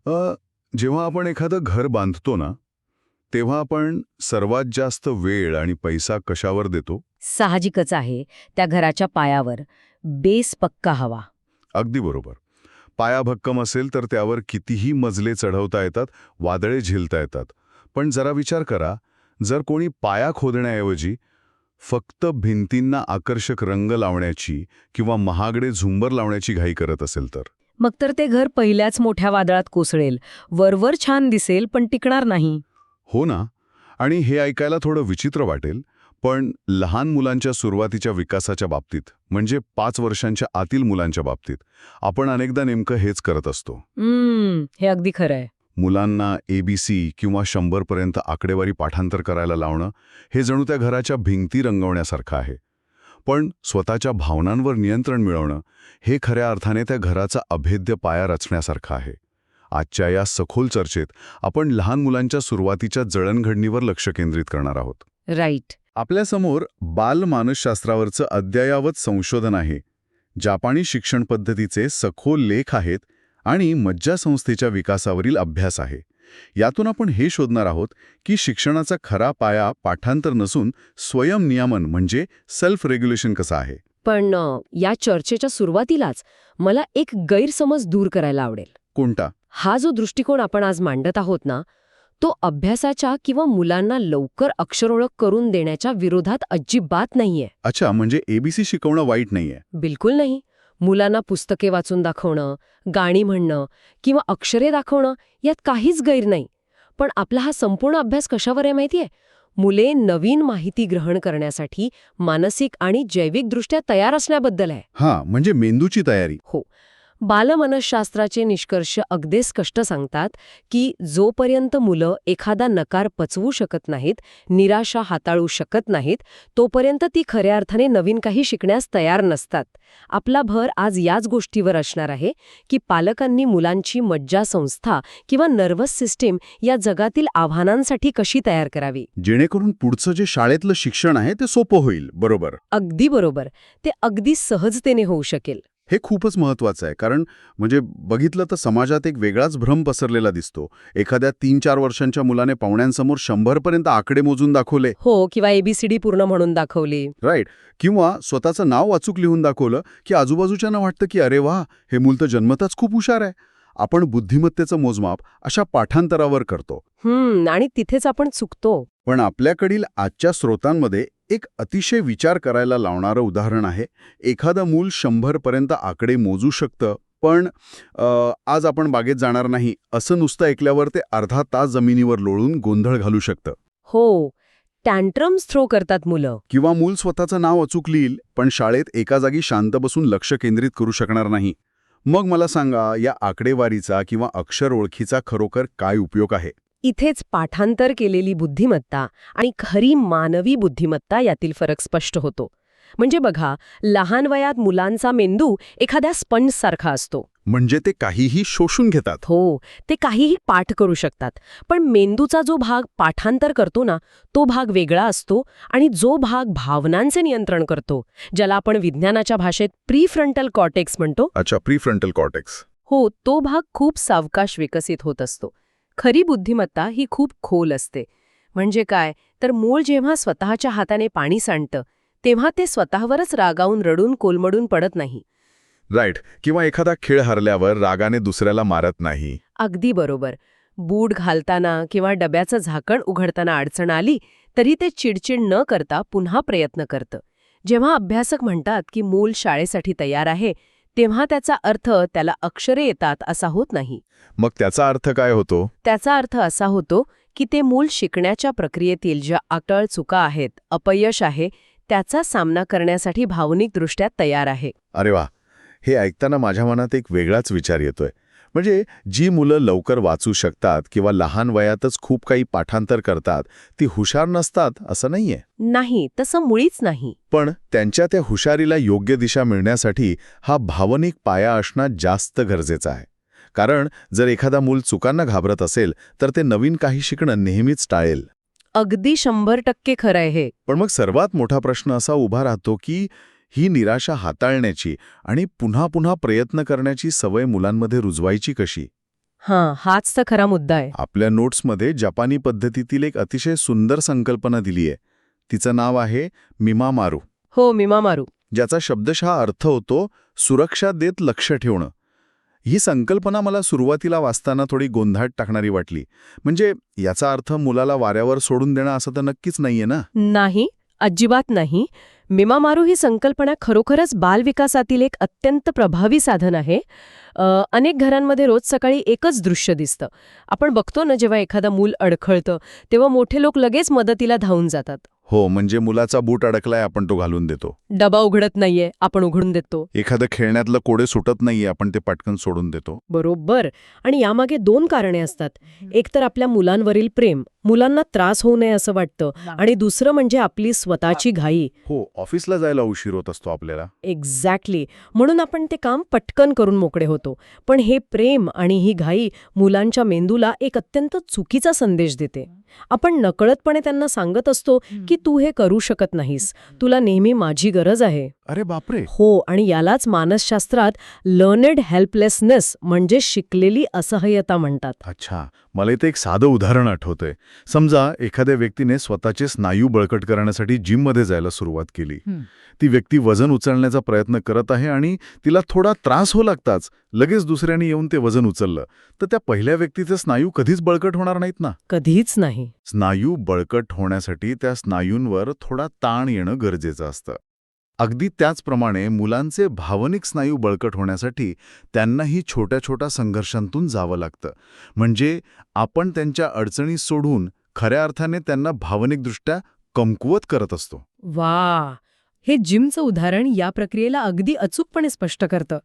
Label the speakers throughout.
Speaker 1: अ, जेव्हा आपण एखादं घर बांधतो ना, तेव्हा आपण सर्वात जास्त वेळ आणि पैसा कशावर देतो?
Speaker 2: साहजिकच आहे. त्या घराच्या पायावर बेस पक्का हवा.
Speaker 1: अगदी बरोबर. पाया भक्कम असेल तर त्यावर कितीही मजले चढवता येतात, वादळे झेलता येतात. पण जरा विचार करा, जर कोणी पाया खोदण्याऐवजी फक्त भिंतींना आकर्षक रंग लावण्याची किंवा महागडे झुंबर लावण्याची घाई करत असेल तर?
Speaker 2: मग तर ते घर पहिल्याच मोठ्या वादळात कोसळेल. वरवर छान दिसेल पण टिकणार नाही.
Speaker 1: हो ना. आणि हे ऐकायला थोडं विचित्र वाटेल, पण लहान मुलांच्या सुरुवातीच्या विकासाच्या बाबतीत, म्हणजे 5 वर्षांच्या आतील मुलांच्या बाबतीत, आपण अनेकदा नेमकं हेच करत असतो.
Speaker 2: हे अगदी खरं आहे.
Speaker 1: मुलांना ABC किंवा 100 पर्यंत आकडेवारी पाठांतर करायला लावणं, हे जणू त्या घराच्या भिंती रंगवण्यासारखं आहे. पण स्वतःच्या भावनांवर नियंत्रण मिळवणं, हे खऱ्या अर्थाने त्या घराचा अभेद्य पाया रचण्यासारखं आहे. आजच्या या सखोल चर्चेत आपण लहान मुलांच्या सुरुवातीच्या जळणघडणीवर लक्ष केंद्रित करणार आहोत.
Speaker 2: राईट.
Speaker 1: आपल्यासमोर बालमानसशास्त्रावरचं अद्ययावत संशोधन आहे. जापानी शिक्षण पद्धतीचे सखोल लेख आहेत आणि मज्जासंस्थेच्या विकासावरील अभ्यास आहे. यातून आपण हे शोधणार आहोत की शिक्षणाचा खरा पाया पाठांतर नसून स्वयंनियमन म्हणजे सेल्फ रेग्युलेशन कसा आहे.
Speaker 2: पण या चर्चेच्या सुरुवातीलाच मला एक गैरसमज दूर करायला आवडेल.
Speaker 1: कोणता?
Speaker 2: हा जो दृष्टिकोन आपण आज मांडत आहोत ना, तो अभ्यासाच्या किंवा मुलांना लवकर अक्षरओळख करून देण्याच्या विरोधात अजिबात नाहीये.
Speaker 1: अच्छा, म्हणजे ABC शिकवणं वाईट नाहीये.
Speaker 2: बिलकुल नाही. मुलांना पुस्तके वाचून दाखवणं, गाणी म्हणणं किंवा अक्षरे दाखवणं यात काहीच गैर नाही. पण आपला हा संपूर्ण अभ्यास कशावर आहे माहितीये? मुले नवीन माहिती ग्रहण करण्यासाठी मानसिक आणि जैविकदृष्ट्या तयार असण्याबद्दल आहे.
Speaker 1: हां, म्हणजे मेंदूची तयारी.
Speaker 2: हो. बालमनसशास्त्राचे निष्कर्ष अगदी स्पष्ट सांगतात की जोपर्यंत मुलं एखादा नकार पचवू शकत नाहीत, निराशा हाताळू शकत नाहीत, तोपर्यंत ती खऱ्या अर्थाने नवीन काही शिकण्यास तयार नसतात. आपला भर आज याच गोष्टीवर असणार आहे की पालकांनी मुलांची मज्जासंस्था किंवा नर्व्हस सिस्टीम या जगातील आव्हानांसाठी कशी तयार करावी.
Speaker 1: जेणेकरून पुढचं जे शाळेतलं शिक्षण आहे ते सोपं होईल. बरोबर.
Speaker 2: अगदी बरोबर. ते अगदी सहजतेने होऊ शकेल.
Speaker 1: हे खूपच महत्वाचं आहे, कारण म्हणजे बघितलं तर समाजात एक वेगळाच भ्रम पसरलेला दिसतो. एखाद्या 3-4 वर्षांच्या मुलाने पाहुण्यांसमोर 100 पर्यंत आकडे मोजून दाखवले.
Speaker 2: हो, किंवा ABCD पूर्ण म्हणून दाखवली.
Speaker 1: राईट. किंवा स्वतःचं नाव अचूक लिहून दाखवलं की आजूबाजूच्यांना वाटतं की अरे वा, हे मूल तर जन्मताच खूप हुशार आहे. आपण बुद्धिमत्तेचं मोजमाप अशा पाठांतरावर करतो.
Speaker 2: आणि तिथेच आपण चुकतो.
Speaker 1: पण आपल्याकडील आजच्या स्रोतांमध्ये एक अतिशय विचार करायला लावणारं उदाहरण आहे. एखादं मूल 100 पर्यंत आकडे मोजू शकतं, पण आज आपण बागेत जाणार नाही असं नुसतं ऐकल्यावर ते अर्धा तास जमिनीवर लोळून गोंधळ घालू शकतं.
Speaker 2: हो, टँट्रम्स थ्रो करतात मुलं.
Speaker 1: किंवा मूल स्वतःचं नाव अचूक लिहिल, पण शाळेत एका जागी शांत बसून लक्ष केंद्रित करू शकणार नाही. मग मला सांगा, या आकडेवारीचा किंवा अक्षर ओळखीचा खरोखर काय उपयोग आहे?
Speaker 2: इथेच पाठांतर केलेली बुद्धिमत्ता आणि खरी मानवी बुद्धिमत्ता यातील फरक स्पष्ट होतो. म्हणजे बघा, लहान वयात मुलांचा मेंदू एखाद्या स्पंजसारखा असतो.
Speaker 1: म्हणजे ते काहीही शोषून घेतात.
Speaker 2: हो, ते काहीही पाठ करू शकतात. पण मेंदूचा जो भाग पाठांतर करतो ना, तो भाग वेगळा असतो. आणि जो भाग भावनांचे नियंत्रण करतो, ज्याला आपण विज्ञानाच्या भाषेत प्रीफ्रंटल कॉर्टेक्स म्हणतो.
Speaker 1: अच्छा, प्रीफ्रंटल कॉर्टेक्स.
Speaker 2: हो, तो भाग खूप सावकाश विकसित होत असतो. खरी बुद्धिमत्ता ही खूप खोल असते. म्हणजे काय, तर मूल जेव्हा स्वतःच्या हाताने पाणी सांडतं, तेव्हा ते स्वतःवरच रागावून रडून कोलमडून पडत नाही.
Speaker 1: राईट. किंवा एखादा खेळ हरल्यावर रागाने दुसऱ्याला मारत नाही.
Speaker 2: अगदी बरोबर. बूट घालताना किंवा डब्याचं झाकण उघडताना अडचण आली तरी ते चिडचिड न करता पुन्हा प्रयत्न करतं. जेव्हा अभ्यासक म्हणतात की मूल शाळेसाठी तयार आहे, तेव्हा त्याचा अर्थ त्याला अक्षरे येतात असा होत नाही.
Speaker 1: मग त्याचा अर्थ काय होतो?
Speaker 2: त्याचा अर्थ असा होतो की ते मूल शिकण्याच्या प्रक्रियेतील ज्या अटळ चुका आहेत, अपयश आहे, त्याचा सामना करण्यासाठी भावनिकदृष्ट्या तयार आहे.
Speaker 1: अरे वा, हे ऐकताना माझ्या मनात एक वेगळाच विचार येतोय. म्हणजे जी मुलं लवकर वाचू शकतात किंवा लहान वयातच खूप काही पाठांतर करतात, ती हुशार नसतात असं नाहीये.
Speaker 2: नाही, तसं मुळीच नाही.
Speaker 1: पण त्यांच्या त्या हुशारीला योग्य दिशा मिळण्यासाठी हा भावनिक पाया असणं जास्त गरजेचं आहे. कारण जर एखादा मूल चुकांना घाबरत असेल तर ते नवीन काही शिकणं नेहमीच टाळेल.
Speaker 2: अगदी 100% खरं आहे हे.
Speaker 1: पण मग सर्वात मोठा प्रश्न असा उभा राहतो की ही निराशा हाताळण्याची आणि पुन्हा पुन्हा प्रयत्न करण्याची सवय मुलांमध्ये रुजवायची कशी?
Speaker 2: हां, हाच तर खरा मुद्दा आहे.
Speaker 1: आपल्या नोट्समध्ये जपानी पद्धतीतील एक अतिशय सुंदर संकल्पना दिली आहे. तिचं नाव आहे मिमामारू,
Speaker 2: हो, मिमामारू.
Speaker 1: ज्याचा शब्दशः अर्थ होतो सुरक्षा देत लक्ष ठेवणं. ही संकल्पना मला सुरुवातीला वाचताना थोडी गोंधळात टाकणारी वाटली. म्हणजे याचा अर्थ मुलाला वाऱ्यावर सोडून देणं असं तर नक्कीच नाहीये ना.
Speaker 2: नाही, अजिबात नाही. मिमामारू ही संकल्पना खरोखरच बालविकासातील एक अत्यंत प्रभावी साधन आहे. अनेक घरांमध्ये रोज सकाळी एकच दृश्य दिसतं. आपण बघतो ना, जेव्हा एखादा मूल अडखळतं तेव्हा मोठे लोक लगेच मदतीला धावून जातात.
Speaker 1: हो, म्हणजे मुलाचा बूट अडकलाय, आपण तो घालून देतो.
Speaker 2: डबा उघडत नाहीये, आपण उघडून देतो.
Speaker 1: एखादं खेळण्यातलं कोडे सुटत नाहीये, आपण ते पटकन सोडून देतो.
Speaker 2: बरोबर. आणि यामागे 2 कारणे असतात. एक तर आपल्या मुलांवरील प्रेम, मुलांना त्रास होऊ नये असं वाटतं, आणि दुसरं म्हणजे आपली स्वतःची घाई.
Speaker 1: हो, ऑफिसला जायला उशीर होत असतो आपल्याला.
Speaker 2: एक्झॅक्टली. म्हणून आपण ते काम पटकन करून मोकळे होतो. पण हे प्रेम आणि ही घाई मुलांच्या मेंदूला एक अत्यंत चुकीचा संदेश देते. आपण नकळतपणे त्यांना सांगत असतो की तू हे करू शकत नाहीस, तुला नेहमी माझी गरज आहे.
Speaker 1: अरे बापरे.
Speaker 2: हो, आणि यालाच मानसशास्त्रात लर्नेड हेल्पलेसनेस म्हणजे शिकलेली असहाय्यता म्हणतात.
Speaker 1: अच्छा, मला इथे एक साधं उदाहरण आठवतंय. समजा एखाद्या व्यक्तीने स्वतःचे स्नायू बळकट करण्यासाठी जिममध्ये जायला सुरुवात केली. ती व्यक्ती वजन उचलण्याचा प्रयत्न करत आहे आणि तिला थोडा त्रास होऊ लागताच लगेच दुसऱ्याने येऊन ते वजन उचललं, तर त्या पहिल्या व्यक्तीचे स्नायू कधीच बळकट होणार नाहीत ना.
Speaker 2: कधीच नाही.
Speaker 1: स्नायू बळकट होण्यासाठी त्या स्नायूंवर थोडा ताण येणं गरजेचं असतं. अगदी त्याचप्रमाणे मुलांचे भावनिक स्नायू बळकट होण्यासाठी त्यांनाही छोट्या छोट्या संघर्षांतून जावं लागतं. म्हणजे आपण त्यांच्या अडचणी सोडून खऱ्या अर्थाने त्यांना भावनिकदृष्ट्या कमकुवत करत असतो.
Speaker 2: वा, हे जिमचं उदाहरण या प्रक्रियेला अगदी अचूकपणे स्पष्ट करतं.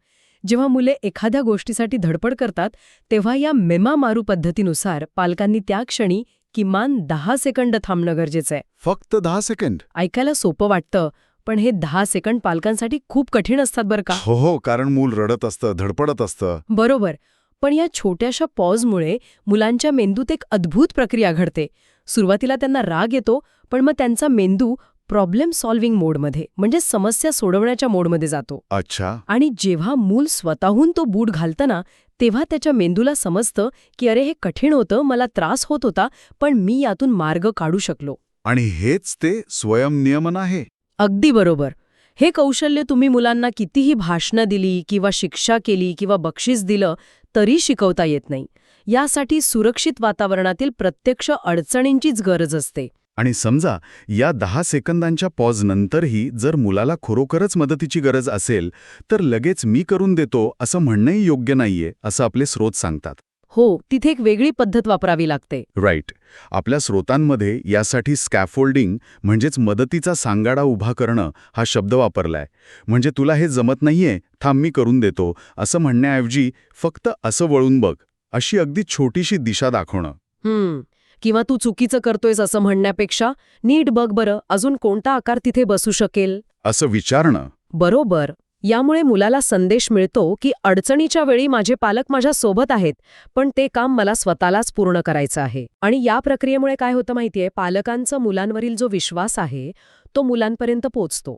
Speaker 2: जेव्हा मुले एखाद्या गोष्टीसाठी धडपड करतात तेव्हा या मिमामारू पद्धतीनुसार पालकांनी त्या क्षणी किमान 10 सेकंद थांबणं गरजेचं आहे.
Speaker 1: फक्त 10 सेकंद?
Speaker 2: ऐकायला सोपं वाटतं, पण हे 10 सेकंद पालकांसाठी खूप कठीण असतात बरं का.
Speaker 1: हो, कारण मूल रडत असतं, धडपडत असतं.
Speaker 2: बरोबर. पण या छोट्याशा पॉजमुळे मुलांच्या मेंदूत एक अद्भुत प्रक्रिया घडते. सुरुवातीला त्यांना राग येतो, पण मग त्यांचा मेंदू प्रॉब्लेम सॉल्व्हिंग मोडमध्ये म्हणजे समस्या सोडवण्याच्या मोडमध्ये जातो.
Speaker 1: अच्छा.
Speaker 2: आणि जेव्हा मूल स्वतःहून तो बूट घालतं ना, तेव्हा त्याच्या मेंदूला समजतं की अरे हे कठीण होतं, मला त्रास होत होता, पण मी यातून मार्ग काढू शकलो.
Speaker 1: आणि हेच ते स्वयंनियमन आहे.
Speaker 2: अगदी बरोबर. हे कौशल्य तुम्ही मुलांना कितीही भाषणं दिली किंवा शिक्षा केली किंवा बक्षीस दिलं तरी शिकवता येत नाही. यासाठी सुरक्षित वातावरणातील प्रत्यक्ष अडचणींचीच गरज असते.
Speaker 1: आणि समजा या 10 सेकंदांच्या पॉजनंतरही जर मुलाला खरोखरच मदतीची गरज असेल तर लगेच मी करून देतो असं म्हणणंही योग्य नाहीये, असं आपले स्रोत सांगतात.
Speaker 2: हो, तिथे एक वेगळी पद्धत वापरावी लागते.
Speaker 1: राईट. आपल्या स्रोतांमध्ये यासाठी स्कॅफोल्डिंग म्हणजेच मदतीचा सांगाडा उभा करणं हा शब्द वापरलाय. म्हणजे तुला हे जमत नाहीये, थांब मी करून देतो असं म्हणण्याऐवजी फक्त असं वळून बघ, अशी अगदी छोटीशी दिशा दाखवणं.
Speaker 2: किंवा तू चुकीचं करतोयस असं म्हणण्यापेक्षा नीट बघ बरं, अजून कोणता आकार तिथे बसू शकेल
Speaker 1: असं विचारणं.
Speaker 2: बरोबर. यामुळे मुलाला संदेश मिळतो की अडचणीच्या वेळी माझे पालक माझ्या सोबत आहेत, पण ते काम मला स्वतःलाच पूर्ण करायचं आहे. आणि या प्रक्रियेमुळे काय होतं माहितीये, पालकांचा मुलांवरील जो विश्वास आहे तो मुलांपर्यंत पोचतो.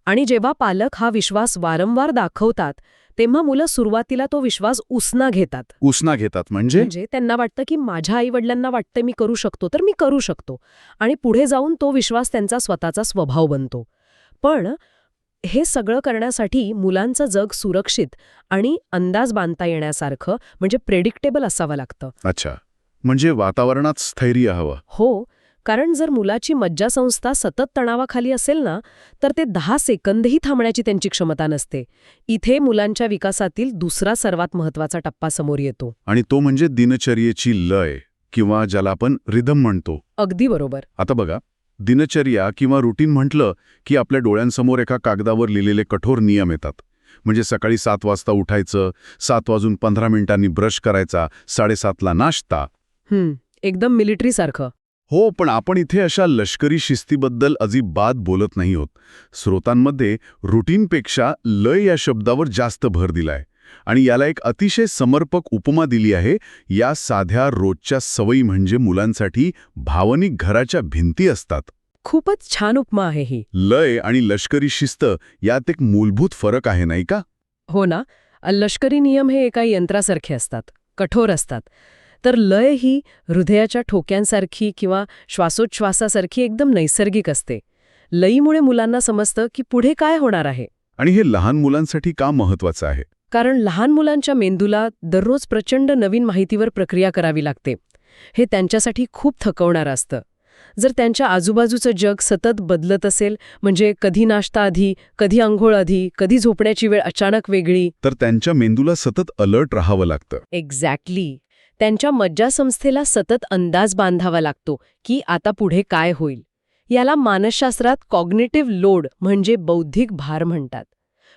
Speaker 2: आणि जेव्हा पालक हा विश्वास वारंवार दाखवतात तेव्हा मुलं सुरुवातीला तो विश्वास उसना घेतात.
Speaker 1: म्हणजे
Speaker 2: त्यांना वाटतं की माझ्या आईवडिलांना वाटतं मी करू शकतो तर मी करू शकतो, आणि पुढे जाऊन तो विश्वास त्यांचा स्वतःचा स्वभाव बनतो. पण हे सगळं करण्यासाठी मुलांचं जग सुरक्षित आणि अंदाज बांधता येण्यासारखं म्हणजे प्रेडिक्टेबल असावं लागतं.
Speaker 1: अच्छा, म्हणजे वातावरणात स्थैर्य हवं.
Speaker 2: हो, कारण जर मुलाची मज्जासंस्था सतत तणावाखाली असेल ना, तर ते 10 सेकंदही थांबण्याची त्यांची क्षमता नसते. इथे मुलांच्या विकासातील दुसरा सर्वात महत्वाचा टप्पा समोर येतो.
Speaker 1: आणि तो म्हणजे दिनचर्येची लय, किंवा ज्याला आपण रिदम म्हणतो.
Speaker 2: अगदी बरोबर.
Speaker 1: आता बघा, दिनचर्या किंवा रुटीन म्हटलं की आपल्या डोळ्यांसमोर एका कागदावर लिहिलेले कठोर नियम येतात. म्हणजे सकाळी 7 वाजता उठायचं, 7:15 ब्रश करायचा, 7:30ला नाश्ता.
Speaker 2: एकदम मिलिटरीसारखं.
Speaker 1: हो, पण आपण इथे अशा लष्करी शिस्तीबद्दल अजिबात बोलत नाही आहोत. स्रोतांमध्ये रुटीनपेक्षा लय या शब्दावर जास्त भर दिलाय. आणि याला एक अतिशय समर्पक उपमा दिली आहे. या साध्या रोजच्या सवयी म्हणजे मुलांसाठी भावनिक घराच्या भिंती असतात.
Speaker 2: खूपच छान उपमा आहे ही.
Speaker 1: लय आणि लष्करी शिस्त यात एक मूलभूत फरक आहे, नाही का?
Speaker 2: हो ना. लष्करी नियम हे एका यंत्रासारखे असतात. कठोर असतात. तर लय ही हृदयाच्या ठोक्यांसारखी किंवा श्वासोच्छ्वासासारखी एकदम नैसर्गिक असते. लयीमुळे मुलांना समजतं की पुढे काय होणार आहे.
Speaker 1: आणि हे लहान मुलांसाठी का महत्वाचं आहे?
Speaker 2: कारण लहान मुलांच्या मेंदूला दररोज प्रचंड नवीन माहितीवर प्रक्रिया करावी लागते. हे त्यांच्यासाठी खूप थकवणारं असतं. जर त्यांच्या आजूबाजूचं जग सतत बदलत असेल, म्हणजे कधी नाश्ता आधी, कधी अंघोळ आधी, कधी झोपण्याची वेळ अचानक वेगळी,
Speaker 1: तर त्यांच्या मेंदूला सतत अलर्ट राहावं लागतं.
Speaker 2: एक्झॅक्टली. त्यांच्या मज्जासंस्थेला सतत अंदाज बांधावा लागतो की आता पुढे काय होईल. याला मानसशास्त्रात कॉग्निटिव्ह लोड म्हणजे बौद्धिक भार म्हणतात.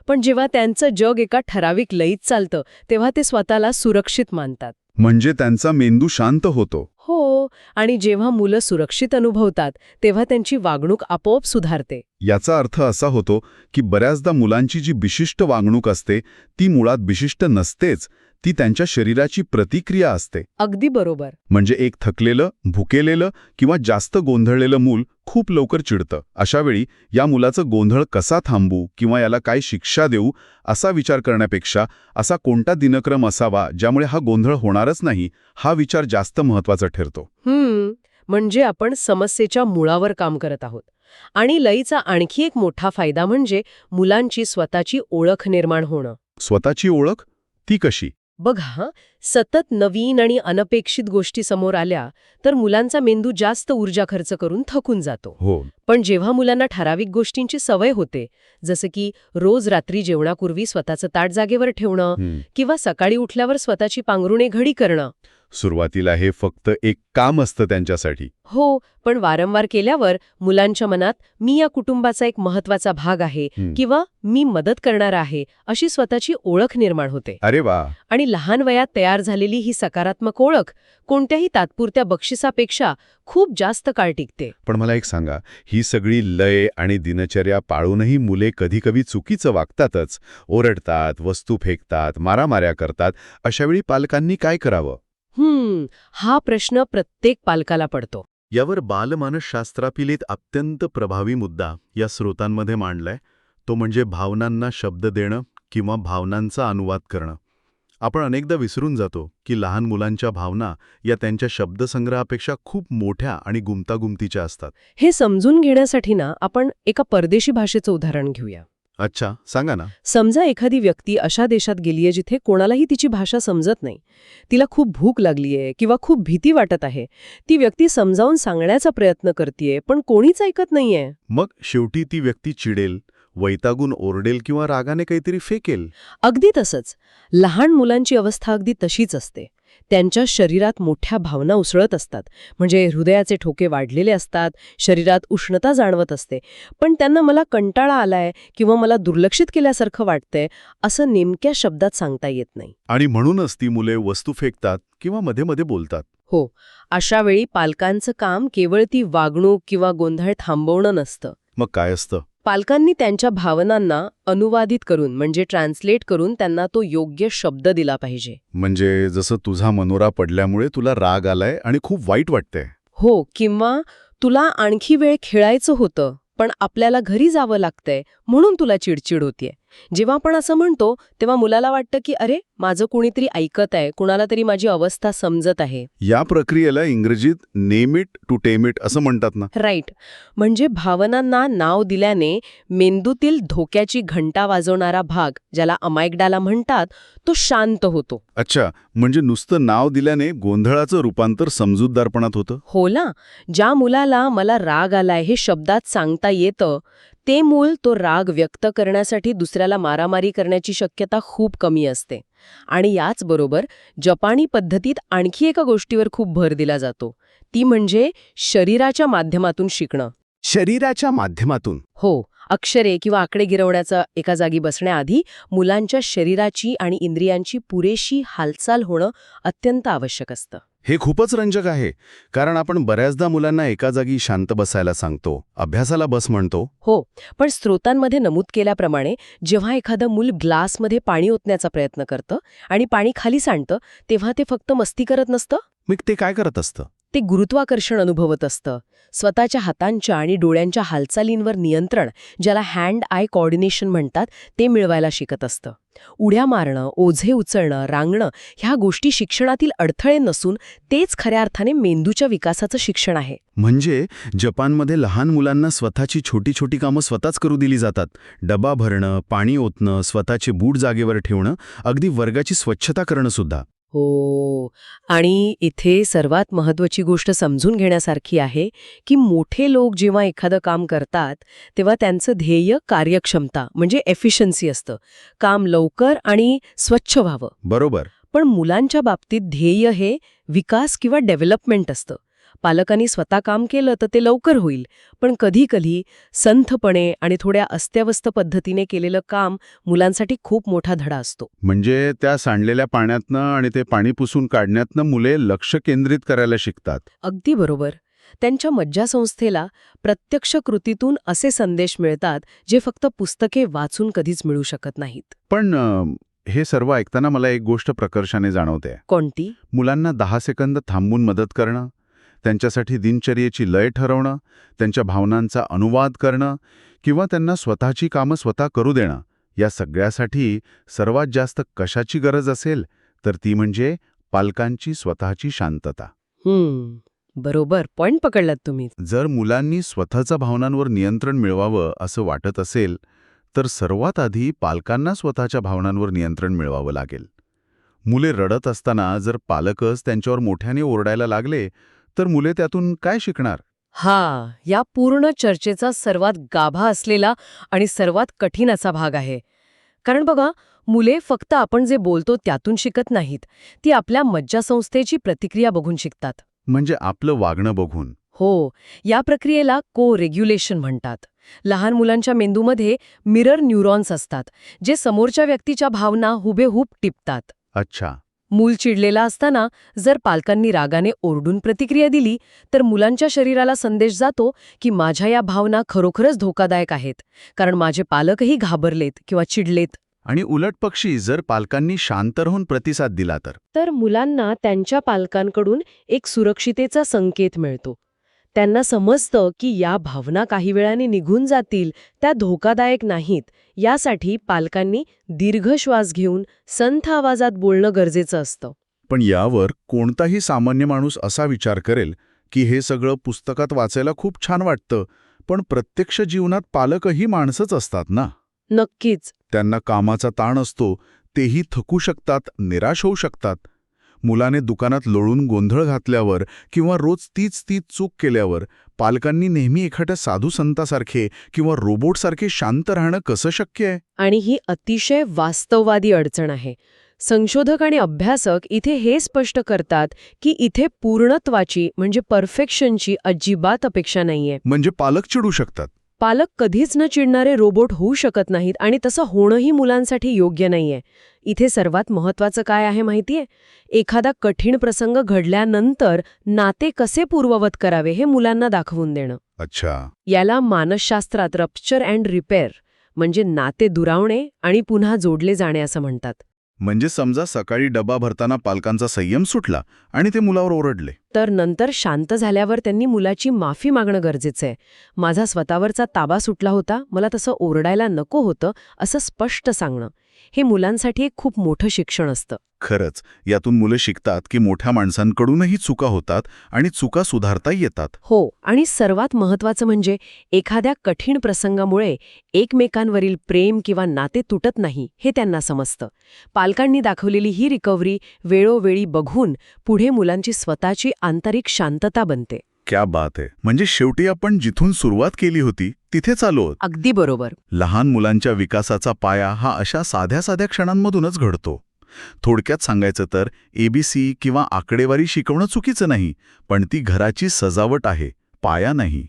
Speaker 2: पण जेव्हा त्यांचं जग एका ठराविक लयीत चालतं तेव्हा ते स्वतःला सुरक्षित मानतात.
Speaker 1: म्हणजे त्यांचा मेंदू शांत होतो.
Speaker 2: हो, आणि जेव्हा मुलं सुरक्षित अनुभवतात तेव्हा त्यांची वागणूक आपोआप सुधारते.
Speaker 1: याचा अर्थ असा होतो की बऱ्याचदा मुलांची जी विशिष्ट वागणूक असते ती मुळात विशिष्ट नसतेच, ती त्यांच्या शरीराची प्रतिक्रिया असते.
Speaker 2: अगदी बरोबर.
Speaker 1: म्हणजे एक थकलेलं, भुकेलेलं किंवा जास्त गोंधळलेलं मूल खूप लवकर चिडतं. अशावेळी या मुलाचं गोंधळ कसा थांबवू किंवा याला काय शिक्षा देऊ असा विचार करण्यापेक्षा असा कोणता दिनक्रम असावा ज्यामुळे हा गोंधळ होणारच नाही, हा विचार जास्त महत्त्वाचा ठरतो.
Speaker 2: म्हणजे आपण समस्येच्या मुळावर काम करत आहोत. आणि लयीचा आणखी एक मोठा फायदा म्हणजे मुलांची स्वतःची ओळख निर्माण होणं.
Speaker 1: स्वतःची ओळख? ती कशी?
Speaker 2: बघा, सतत नवीन आणि अनपेक्षित गोष्टी समोर आल्या तर मुलांचा मेंदू जास्त ऊर्जा खर्च करून थकून जातो.
Speaker 1: हो.
Speaker 2: पण जेव्हा मुलांना ठराविक गोष्टींची सवय होते, जसं की रोज रात्री जेवणापूर्वी स्वतःचं ताट जागेवर ठेवणं किंवा सकाळी उठल्यावर स्वतःची पांघरुणे घडी करणं.
Speaker 1: सुरुवातीला हे फक्त एक काम असतं त्यांच्यासाठी.
Speaker 2: हो, पण वारंवार केल्यावर मुलांच्या मनात मी या कुटुंबाचा एक महत्वाचा भाग आहे किंवा मी मदत करणार आहे अशी स्वतःची ओळख निर्माण होते.
Speaker 1: अरे वा.
Speaker 2: आणि लहान वयात तयार झालेली ही सकारात्मक ओळख कोणत्याही तात्पुरत्या बक्षिसापेक्षा खूप जास्त काळ टिकते.
Speaker 1: पण मला एक सांगा, ही सगळी लय आणि दिनचर्या पाळूनही मुले कधी चुकीचं वागतातच. ओरडतात, वस्तू फेकतात, मारामाऱ्या करतात. अशावेळी पालकांनी काय करावं?
Speaker 2: हा प्रश्न प्रत्येक पालकाला पडतो.
Speaker 1: यावर बालमानसशास्त्रातील एक अत्यंत प्रभावी मुद्दा या स्रोतांमध्ये मांडलाय, तो म्हणजे भावनांना शब्द देणं किंवा भावनांचा अनुवाद करणं. आपण अनेकदा विसरून जातो की लहान मुलांच्या भावना या त्यांच्या शब्दसंग्रहापेक्षा खूप मोठ्या आणि गुंतागुंतीच्या असतात.
Speaker 2: हे समजून घेण्यासाठी ना आपण एका परदेशी भाषेचं उदाहरण घेऊया.
Speaker 1: अच्छा, सांगा ना.
Speaker 2: समजा एखादी व्यक्ती अशा देशात गेलीये जिथे कोणालाही तिची भाषा समजत नाही. तिला खूप भूक लागलीये किंवा खूप भीती वाटत आहे. ती व्यक्ती समजावून सांगण्याचा प्रयत्न करतेय, पण कोणीच ऐकत नाहीये.
Speaker 1: मग शेवटी ती व्यक्ती चिडेल, वैतागून ओरडेल किंवा रागाने काहीतरी फेकेल.
Speaker 2: अगदी तसंच लहान मुलांची अवस्था अगदी तशीच असते. त्यांच्या शरीरात मोठ्या भावना उसळत असतात, म्हणजे हृदयाचे ठोके वाढलेले असतात, शरीरात उष्णता जाणवत असते. पण त्यांना मला कंटाळा आलाय किंवा मला दुर्लक्षित केल्यासारखं वाटतंय असं नेमक्या शब्दात सांगता येत नाही.
Speaker 1: आणि म्हणूनच ती मुले वस्तू फेकतात किंवा मध्ये मध्ये बोलतात.
Speaker 2: हो, अशा वेळी पालकांचं काम केवळ ती वागणूक किंवा गोंधळ थांबवणं नसतं.
Speaker 1: मग काय असतं?
Speaker 2: पालकांनी त्यांच्या भावनांना अनुवादित करून म्हणजे ट्रान्सलेट करून त्यांना तो योग्य शब्द दिला पाहिजे.
Speaker 1: म्हणजे जसं तुझा मनोरा पडल्यामुळे तुला राग आलाय आणि खूप वाईट वाटतंय.
Speaker 2: हो, किंवा तुला आणखी वेळ खेळायचं होतं पण आपल्याला घरी जावं लागतंय म्हणून तुला चिडचिड होतीये. जेव्हा आपण असं म्हणतो तेव्हा मुलाला वाटतं की अरे माझं कुणीतरी ऐकत आहे, कुणाला तरी माझी अवस्था समजत आहे.
Speaker 1: या प्रक्रियेला इंग्रजीत name it to tame it असं म्हणतात ना.
Speaker 2: राईट. म्हणजे भावनांना नाव दिल्याने मेंदूतील धोक्याची घंटा वाजवणारा भाग, ज्याला अमायग्डाला म्हणतात, तो शांत होतो.
Speaker 1: अच्छा, म्हणजे नुसतं नाव दिल्याने गोंधळाचं रूपांतर समजूतदारपणात होतं.
Speaker 2: हो ना. ज्या मुलाला मला राग आलाय हे शब्दात सांगता येतं ते मूल तो राग व्यक्त करण्यासाठी दुसऱ्याला मारामारी करण्याची शक्यता खूप कमी असते. आणि याचबरोबर जपानी पद्धतीत आणखी एका गोष्टीवर खूप भर दिला जातो, ती म्हणजे शरीराच्या माध्यमातून शिकणं.
Speaker 3: शरीराच्या माध्यमातून?
Speaker 2: हो, अक्षरे किंवा आकडे गिरवण्याचा एका जागी बसण्याआधी मुलांच्या शरीराची आणि इंद्रियांची पुरेशी हालचाल होणं अत्यंत आवश्यक असतं.
Speaker 1: हे खूपच रंजक आहे, कारण आपण बऱ्याचदा मुलांना एका जागी शांत बसायला सांगतो, अभ्यासाला बस म्हणतो.
Speaker 2: हो, पण स्रोतांमध्ये नमूद केल्याप्रमाणे जेव्हा एखादं मूल ग्लासमध्ये पाणी ओतण्याचा प्रयत्न करतं आणि पाणी खाली सांडतं तेव्हा ते फक्त मस्ती करत नसतं.
Speaker 3: मग ते काय करत असतं?
Speaker 2: ते गुरुत्वाकर्षण अनुभवत असतं. स्वतःच्या हातांच्या आणि डोळ्यांच्या हालचालींवर नियंत्रण, ज्याला हँड आय कोऑर्डिनेशन म्हणतात, ते मिळवायला शिकत असतं. उड्या मारणं, ओझे उचलणं, रांगणं ह्या गोष्टी शिक्षणातील अडथळे नसून तेच खऱ्या अर्थाने मेंदूच्या विकासाचं शिक्षण आहे.
Speaker 3: म्हणजे जपानमध्ये लहान मुलांना स्वतःची छोटी छोटी कामं स्वतःच करू दिली जातात. डबा भरणं, पाणी ओतणं, स्वतःचे बूट जागेवर ठेवणं, अगदी वर्गाची स्वच्छता करणं सुद्धा.
Speaker 2: हो. आणि इथे सर्वात महत्त्वाची गोष्ट समजून घेण्यासारखी आहे की मोठे लोक जेव्हा एखादं काम करतात तेव्हा त्यांचं ध्येय कार्यक्षमता म्हणजे एफिशियन्सी असतं. काम लवकर आणि स्वच्छ व्हावं.
Speaker 3: बरोबर.
Speaker 2: पण मुलांच्या बाबतीत ध्येय हे विकास किंवा डेव्हलपमेंट असतं. पालकांनी स्वतः काम केलं तर ते लवकर होईल, पण कधी-कधी संथपणे आणि थोड्या अस्त्यव्यस्त पद्धतीने केलेलं काम मुलांसाठी खूप मोठा धडा असतो.
Speaker 1: म्हणजे त्या सांडलेल्या पाण्यातनं आणि ते पाणी पुसून काढण्यातनं मुले लक्ष केंद्रित करायला शिकतात.
Speaker 2: अगदी बरोबर. त्यांच्या मज्जासंस्थेला प्रत्यक्ष कृतीतून असे संदेश मिळतात जे फक्त पुस्तके वाचून कधीच मिळू शकत नाहीत.
Speaker 1: पण हे सर्व ऐकताना मला एक गोष्ट प्रकर्षाने जाणवते.
Speaker 2: कोणती?
Speaker 1: मुलांना 10 सेकंद थांबून मदत करणं, त्यांच्यासाठी दिनचर्येची लय ठरवणं, त्यांच्या भावनांचा अनुवाद करणं किंवा त्यांना स्वतःची कामं स्वतः करू देणं, या सगळ्यासाठी सर्वात जास्त कशाची गरज असेल तर ती म्हणजे पालकांची स्वतःची शांतता.
Speaker 2: बरोबर. पॉइंट पकडलात तुम्ही.
Speaker 1: जर मुलांनी स्वतःच्या भावनांवर नियंत्रण मिळवावं असं वाटत असेल तर सर्वात आधी पालकांना स्वतःच्या भावनांवर नियंत्रण मिळवावं लागेल. मुले रडत असताना जर पालकच त्यांच्यावर मोठ्याने ओरडायला लागले तर मुले त्यातून काय शिकणार?
Speaker 2: या पूर्ण चर्चेचा सर्वात गाभा असलेला आणि सर्वात कठीण असा भाग आहे. कारण बघा, मुले फक्त आपण जे बोलतो त्यातून शिकत नाहीत, ती आपल्या मज्जासंस्थेची प्रतिक्रिया बघून शिकतात.
Speaker 1: म्हणजे आपलं वागणं बघून.
Speaker 2: हो, या प्रक्रियेला को-रेग्युलेशन म्हणतात. लहान मुलांच्या मेंदूमध्ये मिरर न्यूरॉन्स असतात, जे समोरच्या व्यक्तीच्या भावना हुबेहूब टिपतात.
Speaker 1: अच्छा.
Speaker 2: मूल चिडलेला असताना जर पालकांनी रागाने ओरडून प्रतिक्रिया दिली तर मुलांच्या शरीराला संदेश जातो की माझ्या या भावना खरोखरच धोकादायक आहेत, कारण माझे पालकही घाबरलेत किंवा चिडलेत.
Speaker 1: आणि उलट पक्षी जर पालकांनी शांत राहून प्रतिसाद दिला तर
Speaker 2: मुलांना त्यांच्या पालकांकडून एक सुरक्षितेचा संकेत मिळतो. त्यांना समजतं की या भावना काही वेळाने निघून जातील, त्या धोकादायक नाहीत. यासाठी पालकांनी दीर्घ श्वास घेऊन संथ आवाजात बोलणं गरजेचं असतं.
Speaker 1: पण यावर कोणताही सामान्य माणूस असा विचार करेल की हे सगळं पुस्तकात वाचायला खूप छान वाटतं, पण प्रत्यक्ष जीवनात पालकही माणसंच असतात ना.
Speaker 2: नक्कीच.
Speaker 1: त्यांना कामाचा ताण असतो, तेही थकू शकतात, निराश होऊ शकतात. मुलाने दुकानात लोळून गोंधळ घातल्यावर किंवा रोज तीच चूक केल्यावर पालकांनी नेहमी एखाद्या साधू संतासारखे किंवा रोबोटसारखे शांत राहणं कसं शक्य आहे?
Speaker 2: आणि ही अतिशय वास्तववादी अडचण आहे. संशोधक आणि अभ्यासक इथे हे स्पष्ट करतात की इथे पूर्णत्वाची म्हणजे परफेक्शनची अजिबात अपेक्षा नाहीये.
Speaker 1: म्हणजे पालक चिडू शकतात.
Speaker 2: पालक कधीच न चिडणारे रोबोट होऊ शकत नाहीत आणि तसं होणंही मुलांसाठी योग्य नाहीये. इथे सर्वात महत्वाचं काय आहे माहितीये? एखादा कठीण प्रसंग घडल्यानंतर नाते कसे पूर्ववत करावे हे मुलांना दाखवून देणं.
Speaker 1: अच्छा.
Speaker 2: याला मानसशास्त्रात रप्चर अँड रिपेअर म्हणजे नाते दुरावणे आणि पुन्हा जोडले जाणे असं म्हणतात.
Speaker 1: म्हणजे समजा सकाळी डबा भरताना पालकांचा संयम सुटला आणि ते मुलावर ओरडले,
Speaker 2: तर नंतर शांत झाल्यावर त्यांनी मुलाची माफी मागणं गरजेचं आहे. माझा स्वतःवरचा ताबा सुटला होता, मला तसं ओरडायला नको होतं, असं स्पष्ट सांगणं. हे मुलांसाठी एक खूप मोठं शिक्षण असतं.
Speaker 1: खरंच यातून मुलं शिकतात की मोठ्या माणसांकडूनही चुका होतात आणि चुका सुधारता येतात.
Speaker 2: हो, आणि सर्वात महत्वाचं म्हणजे एखाद्या कठीण प्रसंगामुळे एकमेकांवरील प्रेम किंवा नाते तुटत नाही हे त्यांना समजतं. पालकांनी दाखवलेली ही रिकव्हरी वेळोवेळी बघून पुढे मुलांची स्वतःची आंतरिक शांतता बनते.
Speaker 1: क्या बात आहे. म्हणजे शेवटी आपण जिथून सुरुवात केली होती तिथेच आलो आहोत.
Speaker 2: अगदी बरोबर.
Speaker 1: लहान मुलांच्या विकासाचा पाया हा अशा साध्या साध्या क्षणांमधूनच घडतो. थोडक्यात सांगायचं तर ABC किंवा आकडेवारी शिकवणं चुकीचं नाही, पण ती घराची सजावट आहे, पाया नाही.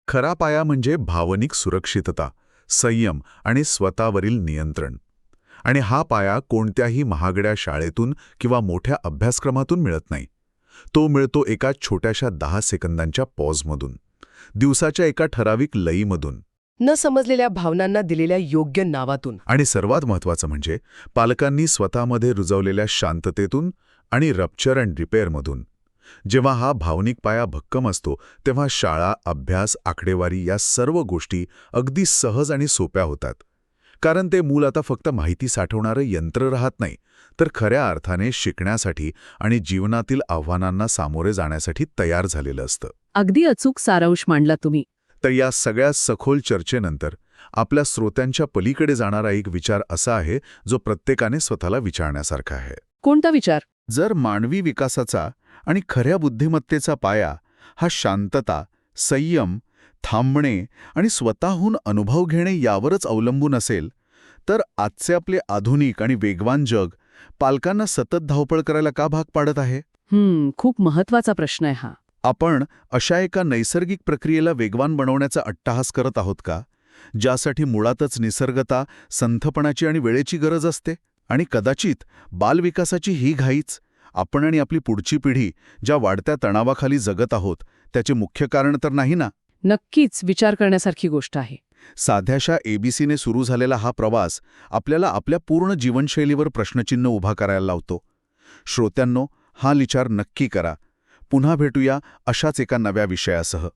Speaker 1: खरा पाया म्हणजे भावनिक सुरक्षितता, संयम आणि स्वतःवरील नियंत्रण. आणि हा पाया कोणत्याही महागड्या शाळेतून किंवा मोठ्या अभ्यासक्रमातून मिळत नाही. तो मिळतो एका छोट्याशा 10 सेकंदांच्या पॉजमधून, दिवसाच्या एका ठराविक लयीमधून,
Speaker 2: न समजलेल्या भावनांना दिलेल्या योग्य नावातून.
Speaker 1: आणि सर्वात महत्त्वाचं म्हणजे पालकांनी स्वतःमध्ये रुजवलेल्या शांततेतून आणि रप्चर अँड रिपेअरमधून. जेव्हा हा भावनिक पाया भक्कम असतो तेव्हा शाळा, अभ्यास, आकडेवारी या सर्व गोष्टी अगदी सहज आणि सोप्या होतात. कारण ते मूल आता फक्त माहिती साठवणारं यंत्र राहत नाही, तर खऱ्या अर्थाने शिकण्यासाठी आणि जीवनातील आव्हानांना सामोरे जाण्यासाठी तयार झालेलं असतं.
Speaker 2: अगदी अचूक सारांश मांडला तुम्ही.
Speaker 1: तर या सगळ्या सखोल चर्चेनंतर आपल्या श्रोत्यांच्या पलीकडे जाणारा एक विचार असा आहे जो प्रत्येकाने स्वतःला विचारण्यासारखा आहे.
Speaker 2: कोणता विचार?
Speaker 3: जर मानवी विकासाचा आणि खऱ्या बुद्धिमत्तेचा पाया हा शांतता, संयम, थांबणे आणि स्वतःहून अनुभव घेणे यावरच अवलंबून असेल, तर आजचे आपले आधुनिक आणि वेगवान जग पालकांना सतत धावपळ करायला का भाग पाडत आहे?
Speaker 2: खूप महत्वाचा प्रश्न आहे हा.
Speaker 3: आपण अशा एका नैसर्गिक प्रक्रियेला वेगवान बनवण्याचा अट्टाहास करत आहोत का, ज्यासाठी मुळातच निसर्गता, संथपणाची आणि वेळेची गरज असते? आणि कदाचित बालविकासाची ही घाईच आपण आणि आपली पुढची पिढी ज्या वाढत्या तणावाखाली जगत आहोत त्याचे मुख्य कारण तर नाही ना?
Speaker 2: नक्कीच विचार करण्यासारखी गोष्ट आहे.
Speaker 3: साध्याशा एबीसीने सुरू झालेला हा प्रवास आपल्याला आपल्या पूर्ण जीवनशैलीवर प्रश्नचिन्ह उभा करायला लावतो. श्रोत्यांनो, हा विचार नक्की करा. पुन्हा भेटूया अशाच एका नव्या विषयासह.